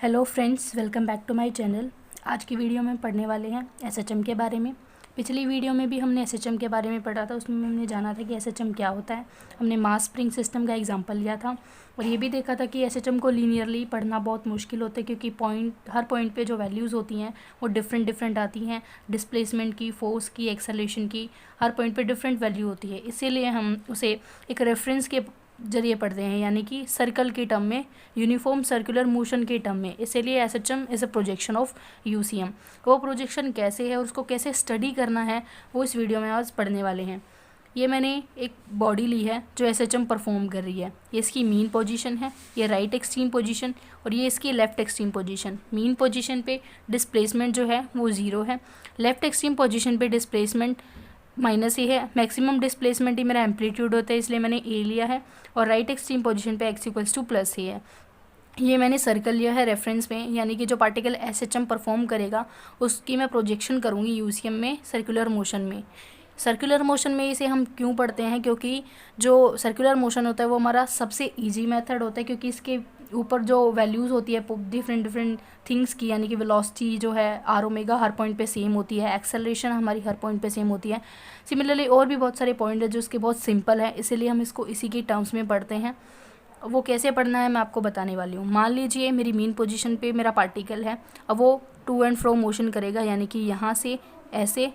Hello friends, welcome back to my channel. आज की video में पढ़ने वाले हैं एसएचएम के बारे में। पिछली वीडियो में भी हमने एसएचएम के बारे में पढ़ा था। उसमें हमने जाना था कि एसएचएम क्या होता है। हमने मास स्प्रिंग सिस्टम का एग्जांपल लिया था और ये भी देखा था कि एसएचएम को लीनियरली पढ़ना बहुत मुश्किल होता है, क्योंकि हर पॉइंट पे जो वैल्यूज़ होती हैं वो डिफरेंट आती हैं। डिस्प्लेसमेंट की, फोर्स की, एक्सेलरेशन की, हर पॉइंट पे डिफरेंट वैल्यू होती है। इसीलिए हम उसे एक रेफरेंस के जरिए पढ़ते हैं, यानी कि सर्कल के टर्म में, यूनिफॉर्म सर्कुलर मोशन के टर्म में। इसीलिए SHM is a projection of UCM. वो प्रोजेक्शन कैसे है और उसको कैसे स्टडी करना है वो इस वीडियो में आज पढ़ने वाले हैं। ये मैंने एक बॉडी ली है जो एसएचएम परफॉर्म कर रही है। ये इसकी मीन पोजीशन है, ये राइट एक्सट्रीम पोजीशन, और ये इसकी left extreme position. Mean position पे डिस्प्लेसमेंट जो है वो 0 है, लेफ़्ट एक्सट्रीम पोजीशन पे डिस्प्लेसमेंट माइनस ही है। मैक्सिमम डिस्प्लेसमेंट ही मेरा एम्पलीट्यूड होता है, इसलिए मैंने ए लिया है। और राइट एक्सट्रीम पोजीशन पे x इक्वल्स टू प्लस ही है। ये मैंने सर्कल लिया है रेफरेंस में, यानी कि जो पार्टिकल एसएचएम परफॉर्म करेगा उसकी मैं प्रोजेक्शन करूँगी यूसीएम में सर्कुलर मोशन में। सर्कुलर मोशन में इसे हम क्यों पढ़ते हैं? क्योंकि जो सर्कुलर मोशन होता है वो हमारा सबसे इजी मेथड होता है, क्योंकि इसके ऊपर जो वैल्यूज़ होती है डिफरेंट थिंग्स की, यानी कि वेलोसिटी जो है आर ओमेगा हर पॉइंट पे सेम होती है, एक्सेलरेशन हमारी हर पॉइंट पे सेम होती है। सिमिलरली और भी बहुत सारे पॉइंट है जो इसके बहुत सिंपल है, इसीलिए हम इसको इसी के टर्म्स में पढ़ते हैं। वो कैसे पढ़ना है मैं आपको बताने वाली हूँ। मान लीजिए मेरी मीन पोजीशन पे मेरा पार्टिकल है, अब वो टू एंड फ्रो मोशन करेगा, यानी कि यहाँ से ऐसे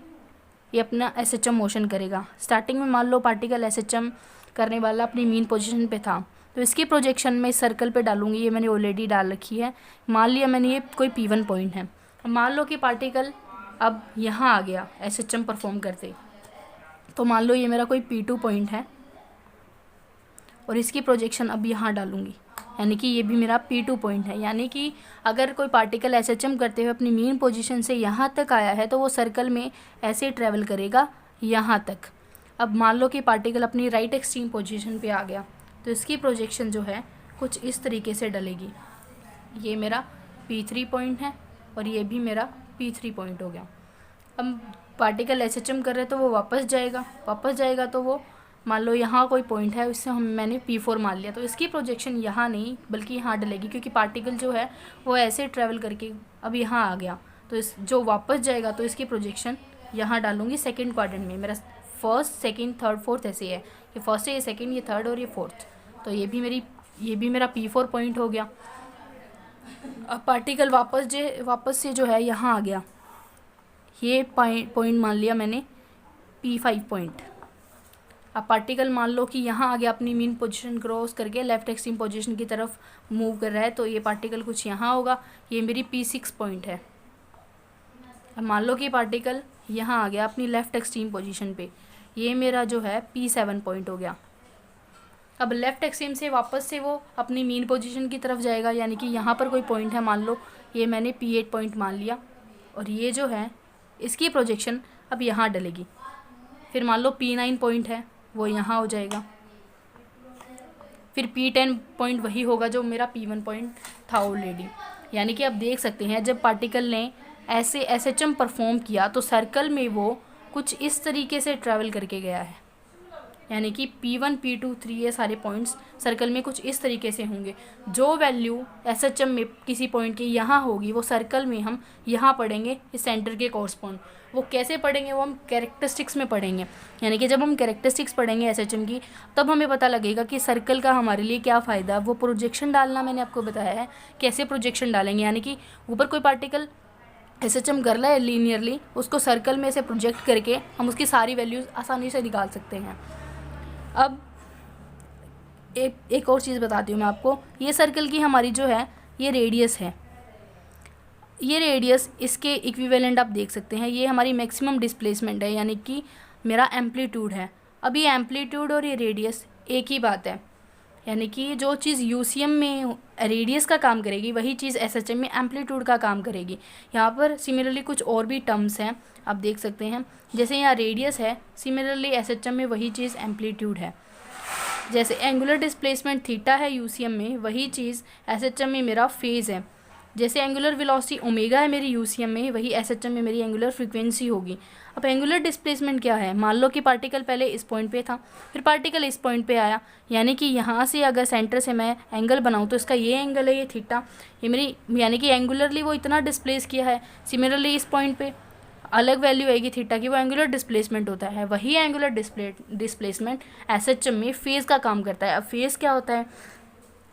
ये अपना एसएचएम मोशन करेगा। स्टार्टिंग में मान लो पार्टिकल एसएचएम करने वाला अपनी मीन पोजीशन पे था, तो इसकी प्रोजेक्शन मैं इस सर्कल पे डालूंगी। ये मैंने ऑलरेडी डाल रखी है। मान लिया मैंने ये कोई P1 पॉइंट है। अब मान लो कि पार्टिकल अब यहाँ आ गया एसएचएम परफॉर्म करते, तो मान लो ये मेरा कोई P2 पॉइंट है और इसकी प्रोजेक्शन अब यहाँ डालूंगी, यानी कि ये भी मेरा P2 पॉइंट है। यानी कि अगर कोई पार्टिकल एसएचएम करते हुए अपनी मेन पोजीशन से यहाँ तक आया है तो वो सर्कल में ऐसे ट्रैवल करेगा यहाँ तक। अब मान लो कि पार्टिकल अपनी राइट एक्सट्रीम पोजीशन पे आ गया, तो इसकी प्रोजेक्शन जो है कुछ इस तरीके से डलेगी। ये मेरा P3 पॉइंट है और ये भी मेरा P3 पॉइंट हो गया। अब पार्टिकल एसएचएम कर रहे तो वो वापस जाएगा तो वो मान लो यहाँ कोई पॉइंट है, उससे मैंने P4 मान लिया, तो इसकी प्रोजेक्शन यहाँ नहीं बल्कि यहाँ डलेगी, क्योंकि पार्टिकल जो है वो ऐसे ट्रैवल करके अब यहाँ आ गया, तो इस जो वापस जाएगा तो इसकी प्रोजेक्शन यहाँ डालूंगी सेकंड क्वाड्रेंट में। मेरा फर्स्ट, सेकंड, थर्ड, फोर्थ ऐसे है, ये फर्स्ट है, ये सेकंड, ये थर्ड और ये फोर्थ। तो ये भी मेरा P4 पॉइंट हो गया। अब पार्टिकल वापस से जो है यहाँ आ गया, ये पॉइंट मान लिया मैंने P5 पॉइंट। अब पार्टिकल मान लो कि यहाँ आ गया, अपनी मीन पोजीशन क्रॉस करके लेफ्ट एक्सट्रीम पोजीशन की तरफ मूव कर रहा है, तो ये पार्टिकल कुछ यहाँ होगा। ये मेरी P6 पॉइंट है। अब मान लो कि पार्टिकल यहाँ आ गया अपनी लेफ्ट एक्सट्रीम पोजीशन पे, ये मेरा जो है P7 पॉइंट हो गया। अब लेफ्ट एक्सट्रीम से वापस से वो अपनी मीन पोजीशन की तरफ जाएगा, यानी कि यहाँ पर कोई पॉइंट है, मान लो ये मैंने P8 पॉइंट मान लिया, और ये जो है इसकी प्रोजेक्शन अब यहाँ डलेगी। फिर मान लो P9 पॉइंट है, वो यहाँ हो जाएगा। फिर P10 पॉइंट वही होगा जो मेरा P1 पॉइंट था ऑलरेडी। यानी कि आप देख सकते हैं जब पार्टिकल ने ऐसे एसएचएम परफॉर्म किया तो सर्कल में वो कुछ इस तरीके से ट्रैवल करके गया है, यानी कि P1, P2, 3 ये सारे पॉइंट्स सर्कल में कुछ इस तरीके से होंगे। जो वैल्यू एसएचएम में किसी पॉइंट की यहाँ होगी वो सर्कल में हम यहाँ पढ़ेंगे इस सेंटर के कॉरस्पॉन्ड। वो कैसे पढ़ेंगे? वो हम कैरेक्टरिस्टिक्स में पढ़ेंगे, यानी कि जब हम कैरेक्टरिस्टिक्स पढ़ेंगे एसएचएम की तब हमें पता लगेगा कि सर्कल का हमारे लिए क्या फ़ायदा। वो प्रोजेक्शन डालना मैंने आपको बताया है, कैसे प्रोजेक्शन डालेंगे, यानी कि ऊपर कोई पार्टिकल एसएचएम कर रहा है लीनियरली, उसको सर्कल में से प्रोजेक्ट करके हम उसकी सारी वैल्यूज़ आसानी से निकाल सकते हैं। अब एक और चीज़ बताती हूँ मैं आपको। ये सर्कल की हमारी जो है ये रेडियस है, ये रेडियस इसके इक्विवेलेंट आप देख सकते हैं। ये हमारी मैक्सिमम डिस्प्लेसमेंट है, यानी कि मेरा एम्पलीट्यूड है। अब ये एम्पलीट्यूड और ये रेडियस एक ही बात है, यानी कि जो चीज़ यूसीएम में रेडियस का काम करेगी वही चीज़ एसएचएम में एम्पलीट्यूड का काम करेगी। यहाँ पर सिमिलरली कुछ और भी टर्म्स हैं, आप देख सकते हैं। जैसे यहाँ रेडियस है, सिमिलरली एसएचएम में वही चीज़ एम्पलीट्यूड है। जैसे एंगुलर डिस्प्लेसमेंट थीटा है यूसीएम में, वही चीज़ एसएचएम में मेरा फेज़ है। जैसे एंगुलर वेलोसिटी ओमेगा है मेरी यूसीएम में, वही एसएचएम में मेरी एंगुलर फ्रीक्वेंसी होगी। अब एंगुलर डिस्प्लेसमेंट क्या है, मान लो कि पार्टिकल पहले इस पॉइंट पे था, फिर पार्टिकल इस पॉइंट पे आया, यानी कि यहाँ से अगर सेंटर से मैं एंगल बनाऊँ तो इसका ये एंगल है, ये थीटा, ये मेरी यानी कि एंगुलरली वो इतना डिस्प्लेस किया है। सिमिलरली इस पॉइंट पे अलग वैल्यू आएगी थीटा की, वो एंगुलर डिस्प्लेसमेंट होता है। वही एंगुलर डिस्प्लेसमेंट एसएचएम में फेज़ का काम करता है। अब फेज़ क्या होता है,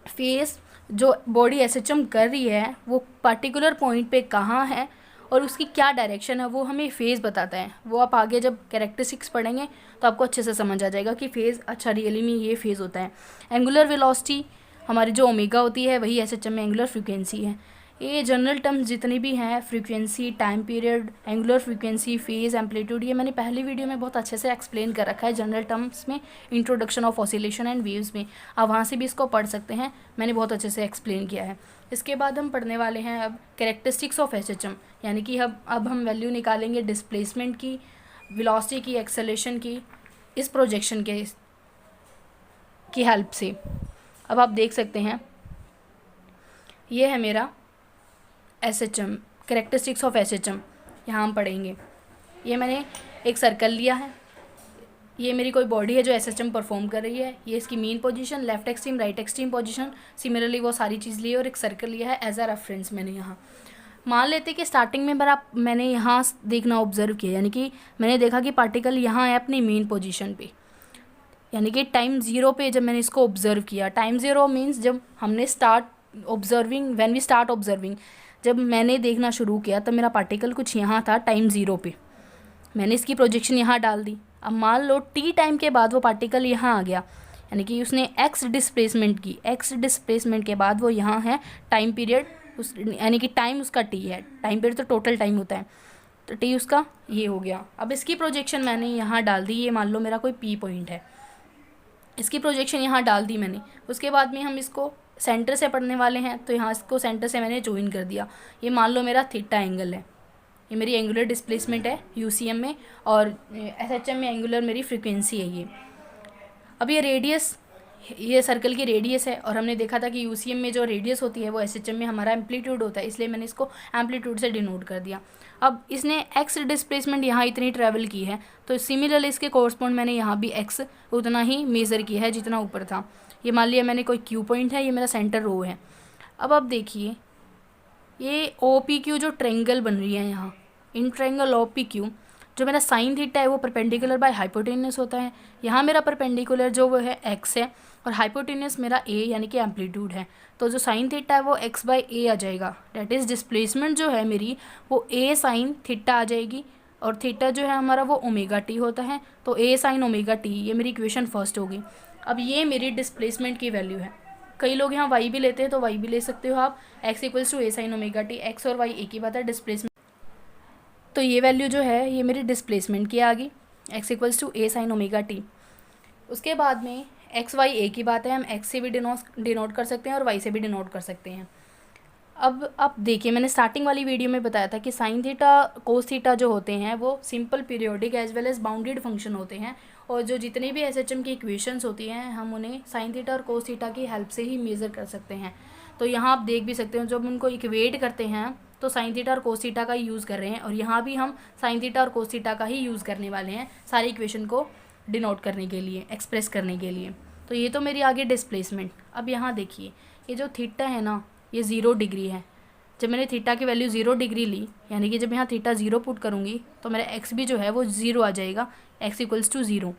फेज़ जो बॉडी एसएचएम कर रही है वो पर्टिकुलर पॉइंट पे कहाँ है और उसकी क्या डायरेक्शन है, वो हमें फेज़ बताता है। वो आप आगे जब कैरेक्टरिस्टिक्स पढ़ेंगे तो आपको अच्छे से समझ आ जाएगा कि फेज़, अच्छा रियली में ये फेज़ होता है। एंगुलर वेलोसिटी हमारी जो ओमेगा होती है वही एसएचएम में एंगुलर फ्रीक्वेंसी है। ये जनरल टर्म्स जितनी भी हैं, frequency, time period, angular frequency, phase, amplitude, ये मैंने पहली वीडियो में बहुत अच्छे से एक्सप्लेन कर रखा है जनरल टर्म्स में, introduction of oscillation and waves में। आप वहाँ से भी इसको पढ़ सकते हैं, मैंने बहुत अच्छे से एक्सप्लेन किया है। इसके बाद हम पढ़ने वाले हैं अब कैरेक्टरिस्टिक्स ऑफ एसएचएम, यानी कि अब हम वैल्यू निकालेंगे डिस्प्लेसमेंट की, वेलोसिटी की, एक्सेलेरेशन की, इस प्रोजेक्शन की हेल्प से। अब आप देख सकते हैं ये है मेरा एसएचएम, कैरेक्टरिस्टिक्स ऑफ एसएचएम, यहाँ हम पढ़ेंगे। ये मैंने एक सर्कल लिया है, ये मेरी कोई बॉडी है जो एसएचएम परफॉर्म कर रही है, ये इसकी mean position, left extreme, right extreme position, similarly वो सारी चीज़ ली है और एक सर्कल लिया है एज अ रेफरेंस मैंने यहाँ। मान लेते कि स्टार्टिंग में मैंने यहाँ देखना ऑब्जर्व किया, यानी कि मैंने देखा कि पार्टिकल यहाँ है अपनी मेन पोजीशन पे, यानी कि टाइम ज़ीरो पे जब मैंने इसको ऑब्जर्व किया। टाइम ज़ीरो मीन्स जब हमने व्हेन वी स्टार्ट ऑब्जर्विंग, जब मैंने देखना शुरू किया तब मेरा पार्टिकल कुछ यहाँ था टाइम ज़ीरो पे, मैंने इसकी प्रोजेक्शन यहाँ डाल दी। अब मान लो टी टाइम के बाद वो पार्टिकल यहाँ आ गया, यानी कि उसने एक्स डिस्प्लेसमेंट की, एक्स डिस्प्लेसमेंट के बाद वो यहाँ है, टाइम पीरियड यानी कि टाइम उसका टी है, टाइम पीरियड तो टोटल टाइम होता है, तो टी उसका ये हो गया। अब इसकी प्रोजेक्शन मैंने यहाँ डाल दी, ये मान लो मेरा कोई पी पॉइंट है, इसकी प्रोजेक्शन यहाँ डाल दी मैंने। उसके बाद में हम इसको सेंटर से पढ़ने वाले हैं, तो यहाँ इसको सेंटर से मैंने ज्वाइन कर दिया। ये मान लो मेरा थीटा एंगल है, ये मेरी एंगुलर डिस्प्लेसमेंट है यूसीएम में, और एसएचएम में एंगुलर मेरी फ्रीक्वेंसी है ये। अब ये रेडियस, ये सर्कल की रेडियस है, और हमने देखा था कि यूसीएम में जो रेडियस होती है वो एसएचएम में हमारा एम्पलीट्यूड होता है, इसलिए मैंने इसको एम्पलीट्यूड से डिनोट कर दिया। अब इसने एक्स डिस्प्लेसमेंट यहाँ इतनी ट्रैवल की है, तो सिमिलरली इसके कोरस्पॉन्ड मैंने यहाँ भी एक्स उतना ही मेज़र किया है जितना ऊपर था। ये मान लिया मैंने कोई क्यू पॉइंट है, ये मेरा सेंटर रो है। अब आप देखिए ये ओ पी क्यू जो ट्रेंगल बन रही है यहाँ, in triangle O P Q, जो मेरा साइन थीटा है वो परपेंडिकुलर बाय हाइपोटेन्यूस होता है। यहाँ मेरा परपेंडिकुलर जो वो है एक्स है, और हाइपोटेन्यूस मेरा ए यानी कि एम्पलीट्यूड है, तो जो साइन थीटा है वो एक्स बाई ए आ जाएगा। डेट इज़ डिस्प्लेसमेंट जो है मेरी वो ए साइन थीटा आ जाएगी, और थीटा जो है हमारा वो ओमेगा टी होता है, तो ए साइन ओमेगा टी, ये मेरी इक्वेशन फर्स्ट होगी। अब ये मेरी डिस्प्लेसमेंट की वैल्यू है। कई लोग यहाँ वाई भी लेते हैं, तो वाई भी ले सकते हो आप, x equals to a sine omega t, x और वाई एक ही बात है, डिस्प्लेसमेंट। तो ये वैल्यू जो है ये मेरी डिस्प्लेसमेंट की आ गई, x equals to a sine omega t. उसके बाद में एक्स वाई एक ही बात है, हम एक्स से भी डिनोट कर सकते हैं और वाई से भी डिनोट कर सकते हैं। अब आप देखिए मैंने स्टार्टिंग वाली वीडियो में बताया था कि साइन थीटा कोस थीटा जो होते हैं वो simple periodic as well as bounded function होते हैं, और जो जितनी भी एसएचएम की इक्वेशंस होती हैं हम उन्हें साइन थीटा और कोस थीटा की हेल्प से ही मेज़र कर सकते हैं। तो यहाँ आप देख भी सकते हो जब उनको इक्वेट करते हैं तो साइन थीटा और कोस थीटा का ही यूज़ कर रहे हैं, और यहाँ भी हम साइन थीटा और कोस थीटा का ही यूज़ करने वाले हैं सारी इक्वेशन को डिनोट करने के लिए, एक्सप्रेस करने के लिए। तो ये तो मेरी आगे डिस्प्लेसमेंट। अब यहाँ देखिए ये जो थीटा है ना ये 0 डिग्री है। जब मैंने थीटा की वैल्यू 0 डिग्री ली, यानी कि जब यहाँ थीटा 0 पुट करूँगी तो मेरा एक्स भी जो है वो 0 आ जाएगा, एक्स इक्वल्स टू 0।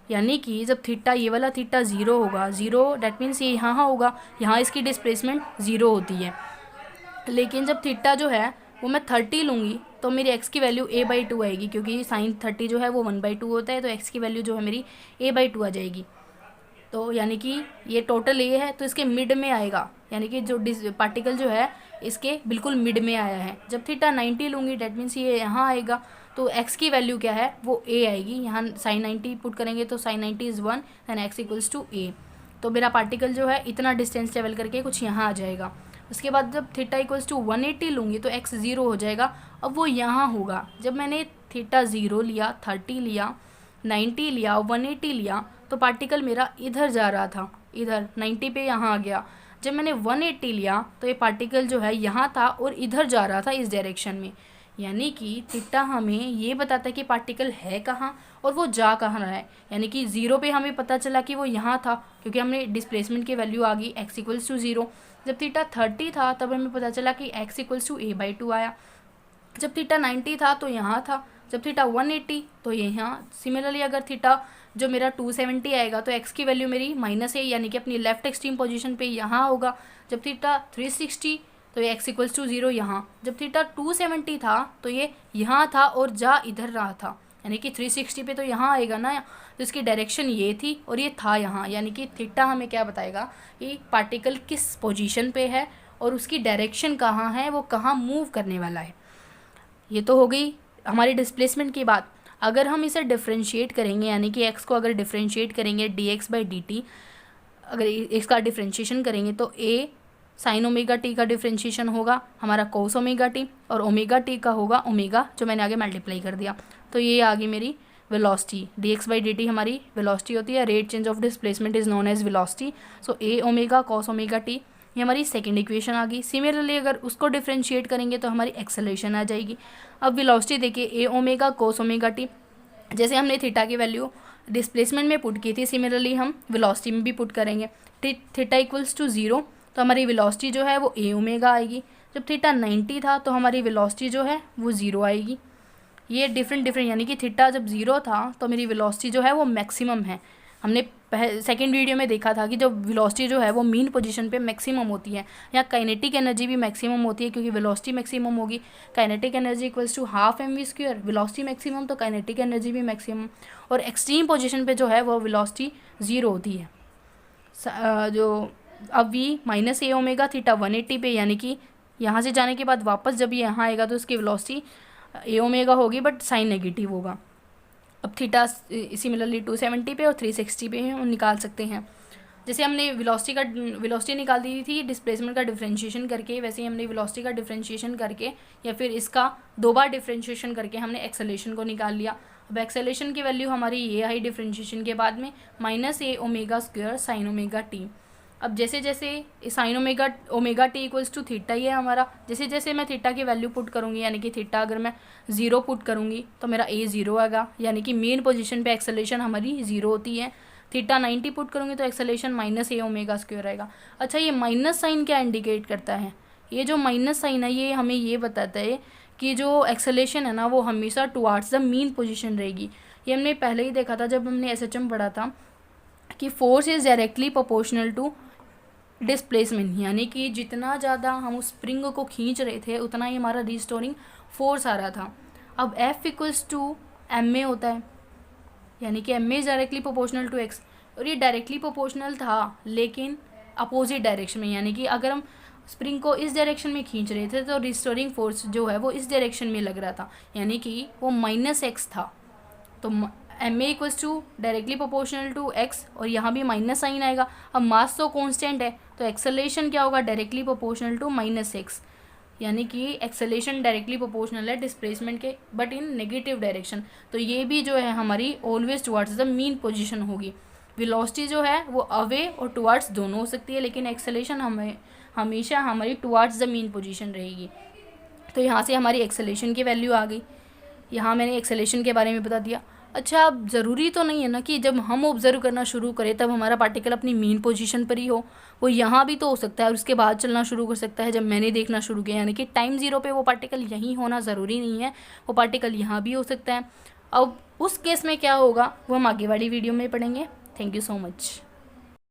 यानी कि जब थीटा ये वाला थीटा 0 होगा, 0 डैट मीन्स ये यहाँ होगा, यहाँ इसकी डिस्प्लेसमेंट 0 होती है। लेकिन जब थीटा जो है वो मैं 30 लूँगी तो मेरी एक्स की वैल्यू a/2 आएगी, क्योंकि साइन 30 जो है वो 1/2 होता है, तो एक्स की वैल्यू जो है मेरी a/2 आ जाएगी। तो यानी कि ये टोटल ए है तो इसके मिड में आएगा, यानी कि जो पार्टिकल जो है इसके बिल्कुल मिड में आया है। जब थीटा 90 लूँगी डैट मीन्स ये यहाँ आएगा, तो एक्स की वैल्यू क्या है वो ए आएगी। यहाँ साइन 90 पुट करेंगे तो sine 90 is 1 then x equals to a. तो मेरा पार्टिकल जो है इतना डिस्टेंस ट्रेवल करके कुछ यहाँ आ जाएगा। उसके बाद जब थीटा इक्वल्स टू 180 लूँगी तो एक्स 0 हो जाएगा, अब वो यहाँ होगा। जब मैंने थीटा 0 लिया, 30 लिया, 90 लिया, 180 लिया, तो पार्टिकल मेरा इधर जा रहा था, इधर 90 पे यहाँ आ गया। जब मैंने 180 लिया तो ये पार्टिकल जो है यहाँ था और इधर जा रहा था इस डायरेक्शन में, यानी कि थीटा हमें ये बताता है कि पार्टिकल है कहाँ और वो जा कहाँ रहा है। यानी कि 0 पे हमें पता चला कि वो यहाँ था क्योंकि हमने डिस्प्लेसमेंट की वैल्यू आ गई x इक्वल्स टू 0। जब थीटा 30 था तब हमें पता चला कि x इक्वल्स टू a/2 आया। जब थीटा 90 था तो यहाँ था। जब थीटा 180 तो ये यहाँ। सिमिलरली अगर थीटा जो मेरा 270 आएगा तो x की वैल्यू मेरी माइनस है, यानी कि अपनी लेफ्ट एक्सट्रीम पोजीशन पे यहाँ होगा। जब थीटा 360 तो ये x इक्वल्स टू 0 यहाँ। जब थीटा 270 था तो ये यहाँ था और जा इधर रहा था, यानी कि 360 पे तो यहाँ आएगा ना, तो इसकी डायरेक्शन ये थी और ये था यहाँ। यानी कि थीटा हमें क्या बताएगा कि पार्टिकल किस पोजीशन पे है और उसकी डायरेक्शन कहाँ है, वो कहाँ मूव करने वाला है। ये तो हो गई हमारी डिस्प्लेसमेंट की बात। अगर हम इसे डिफ्रेंशिएट करेंगे, यानी कि x को अगर डिफ्रेंशिएट करेंगे dx/dt, अगर इसका डिफ्रेंशिएशन करेंगे तो a साइन ओमेगा टी का डिफ्रेंशिएशन होगा हमारा कोस ओमेगा टी, और ओमेगा टी का होगा ओमेगा जो मैंने आगे मल्टीप्लाई कर दिया। तो ये आ गई मेरी वेलोसिटी। dx/dt हमारी वेलोसिटी होती है, rate change of displacement is known as velocity. So a omega cos omega t, ये हमारी सेकंड इक्वेशन आ गई। सिमिलरली अगर उसको डिफ्रेंशिएट करेंगे तो हमारी एक्सेलरेशन आ जाएगी। अब वेलोसिटी देखिए a omega cos omega T, जैसे हमने थीटा की वैल्यू डिस्प्लेसमेंट में पुट की थी, सिमिलरली हम वेलोसिटी में भी पुट करेंगे। थीटा इक्वल्स टू 0 तो हमारी वेलोसिटी जो है वो a ओमेगा आएगी। जब थीटा 90 था तो हमारी वेलोसिटी जो है वो 0 आएगी। ये डिफरेंट यानी कि थीटा जब 0 था तो मेरी वेलोसिटी जो है वो मैक्सिमम है। हमने सेकेंड वीडियो में देखा था कि जो वेलोसिटी जो है वो मीन पोजीशन पे मैक्सिमम होती है, या काइनेटिक एनर्जी भी मैक्सिमम होती है क्योंकि वेलोसिटी मैक्सिमम होगी। Kinetic energy equals to half mv², velocity maximum तो काइनेटिक एनर्जी भी मैक्सिमम। और एक्सट्रीम पोजीशन पे जो है वो वेलोसिटी 0 होती है। जो अब v minus a omega theta 180 पे, यानी कि यहाँ से जाने के बाद वापस जब ये यहाँ आएगा तो इसकी वेलोसिटी a ओमेगा होगी बट साइन नेगेटिव होगा। अब थीटा सिमिलरली 270 पे और 360 पे हम निकाल सकते हैं। जैसे हमने वेलोसिटी निकाल दी थी डिस्प्लेसमेंट का डिफरेंशिएशन करके, वैसे ही हमने वेलोसिटी का डिफरेंशिएशन करके या फिर इसका 2 बार डिफरेंशिएशन करके हमने एक्सेलरेशन को निकाल लिया। अब एक्सेलरेशन की वैल्यू हमारी ये आई डिफरेंशिएशन के बाद में minus a omega square sine omega t. अब जैसे जैसे sine omega t equals to theta ही है हमारा, जैसे जैसे मैं थीटा की वैल्यू पुट करूँगी, यानी कि थीटा अगर मैं 0 पुट करूँगी तो मेरा a 0 आएगा, यानी कि मेन पोजीशन पे एक्सेलरेशन हमारी 0 होती है। थीटा 90 पुट करूँगी तो acceleration minus a omega square आएगा। अच्छा, ये माइनस साइन क्या इंडिकेट करता है? ये जो माइनस साइन है ये हमें ये बताता है कि जो एक्सेलरेशन है ना वो हमेशा टुवार्ड्स द मीन पोजीशन रहेगी। ये हमने पहले ही देखा था जब हमने SHM पढ़ा था कि force is directly proportional to displacement, यानी कि जितना ज़्यादा हम उस स्प्रिंग को खींच रहे थे उतना ही हमारा रिस्टोरिंग फोर्स आ रहा था। अब F इक्वल्स टू ma होता है, यानी कि ma is directly proportional to x, और ये डायरेक्टली प्रोपोर्शनल था लेकिन अपोजिट डायरेक्शन में, यानी कि अगर हम स्प्रिंग को इस डायरेक्शन में खींच रहे थे तो रिस्टोरिंग फोर्स जो है वो इस डायरेक्शन में लग रहा था, यानी कि वो -x था। तो ma equals to directly proportional to x, और यहाँ भी माइनस साइन आएगा। अब मास तो कांस्टेंट है तो एक्सेलरेशन क्या होगा? डायरेक्टली प्रोपोर्शनल टू -x, यानी कि एक्सेलरेशन डायरेक्टली प्रोपोर्शनल है डिस्प्लेसमेंट के बट इन नेगेटिव डायरेक्शन। तो ये भी जो है हमारी always towards the mean position होगी। वेलोसिटी जो है वो अवे और टुवर्ड्स दोनों हो सकती है, लेकिन एक्सेलरेशन हमें हमेशा हमारी टुवर्ड्स द मीन पोजीशन रहेगी। तो यहाँ से हमारी एक्सेलरेशन की वैल्यू आ गई। यहाँ मैंने एक्सेलरेशन के बारे में बता दिया। अच्छा, अब ज़रूरी तो नहीं है ना कि जब हम ऑब्जर्व करना शुरू करें तब हमारा पार्टिकल अपनी मेन पोजीशन पर ही हो, वो यहाँ भी तो हो सकता है और उसके बाद चलना शुरू कर सकता है जब मैंने देखना शुरू किया, यानी कि टाइम 0 पे वो पार्टिकल यहीं होना ज़रूरी नहीं है, वो पार्टिकल यहाँ भी हो सकता है। अब उस केस में क्या होगा वो हम आगे वाली वीडियो में पढ़ेंगे। Thank you so much.